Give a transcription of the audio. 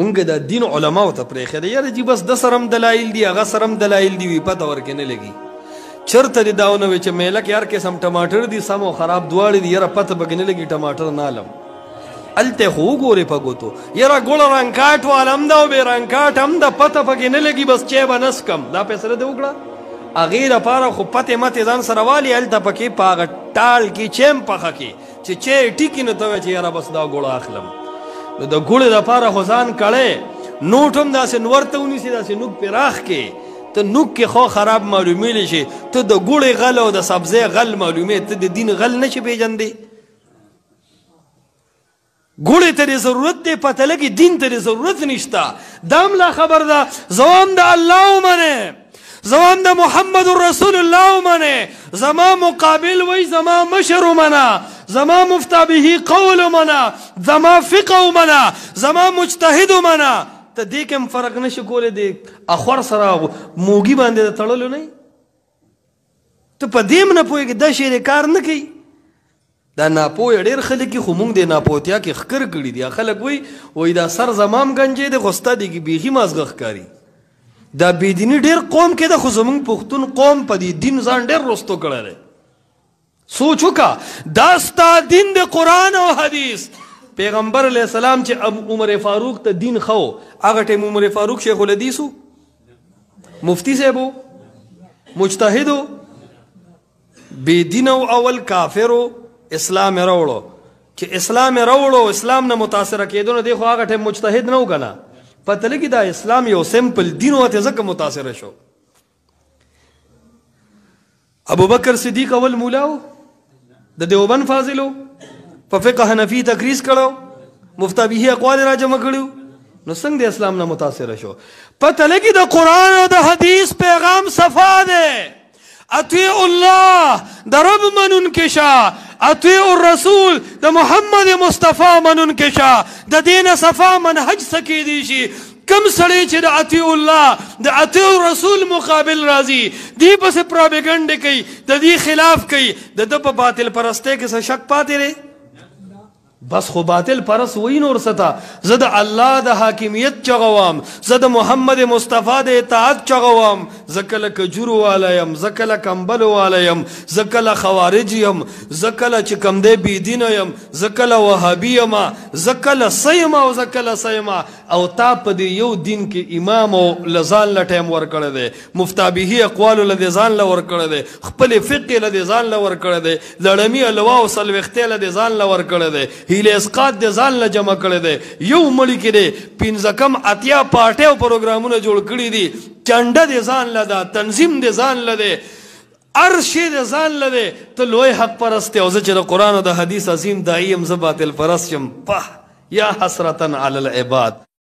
مونږ د دین علماو ته پرېښی دی یاره جي بس د سره هم دلایل دي هغه سره هم دلایل دي وي پته ورکې نه لګي چېرته دې دا ونه وی چې میله کې هر قسم ټماټر دي سم او خراب دواړې دي یاره پته پکې نه لګي ټماټر نه الم هلته خو وګورې په ګوتو یاره ګوړه رنګکاټ والا هم ده او بې رنګکاټ هم ده پته پکې نه لګي بس چای به نسکم دا فیصله دې وکړه هغې دپاره خو پتې متې ځان سره والي هلته پکې په هغه ټال کې چای هم پخه کې چې چای ټیکي نو ته وایې چې یاره بس دا ګوړه اخلم نو د ګوړې دپاره خو ځان کړی نوټ هم داسې نور ته ونیسي داسې نوک پې راخ کې ته نوک کې خو خراب معلومیلی شي ته د ګوړې غل او د سبزۍ غل معلومې ته د دین غل نه شي پېژندې ګوړې ته دې ضرورت دی پته لګي دین ته دې ضرورت نشته دا هم لا خبر ده زوام د الله ومنې زوام د محمد رسول الله ومنې زما مقابل وی زما مشر ومنه زما مفتی به قول ومنه زما فقه ومنه زما مجتهد ومنه ته دې کې هم فرق نشي کولی دی اخور سره موږي باندې د تړلو نه ته په دې هم نه پوهېږې دا شی کار نه کوي دا ناپوهه ډېر خلک خو موږ د ناپوهتیا کې ښکر کړي دي خلک وایي دا سر زمام گنجې دی خو ستا دی کې بیخي مازغه ښکاري دا بېدیني ډېر قوم کې ده خو زموږ پښتون قوم په دې دین ځان ډېر رستو کړی دی سوچ وکړه دا ستا دین د قرآن او حدیث پیغمبر علیه السلام چې عمر فاروق ته دین خو هغه ټیم عمر فاروق شیخ الحدیث و مفتی صاحب و مجتهد و بېدین او اول کافر و اسلام یې راوړو چې اسلام یې راوړو اسلام نه متاثره کېدو نه دی خو هغه ټیم مجتهد نه و که نه پته لګي دا اسلام یو سمپل دین و ته ځکه متاثره شو ابوبکر صدیق اول مولا و د دیوبند فاضل و په فقه حنفي تقریض کړو مفتی به اقوال را جمع کړو نو څنګه د اسلام نه متاثره شو پته لګي د قرآن او د حدیث پیغام صفا دی اطیع الله د رب منون کې شه اطیع الرسول د محمد مصطفی منون کې شه د دین صفا منهج سکی دی شي کم سړی چې د اطیع الله د اطیع الرسول مقابل راځي دی پس پروپاګاندا کوي د دې خلاف کوي د ده په باطل پرستی کې څه شک پاتې دی بس خو باطل پرس وی نور ستا زه د الله د حاکمیت چغوام زه د محمد مصطفی د اطاعت چغوام زه کله کجورو والا یم زه کله کمبلو والا یم زه کله خوارج یم زه کله چې کم دی بېدینه یم زه کله وهابي یم زه کله څه یم او زه کله څه یم او تا په دې یو دین کې امام او له ځان له ټایم ورکړی دی مفتی به اقوالو له دې ځان له ورکړی دی خپلې فقې له دې ځان له ورکړی دی لړمي الوا او څلوېښتې له دې ځان له ورکړی دی هیله اسقاط د ځان له جمع کړی دی یو مړي کې دی پنځه کم اتیا پارټۍ او پروګرامونه جوړ کړي دي چنډه د ځان له ده تنظیم د ځان له دی هر شی د ځان له دی ته لوی حق پرست او زه چې د قرآن او د حدیث عظیم داعي یم زه باطل پرست یم یا حسرتا علی العباد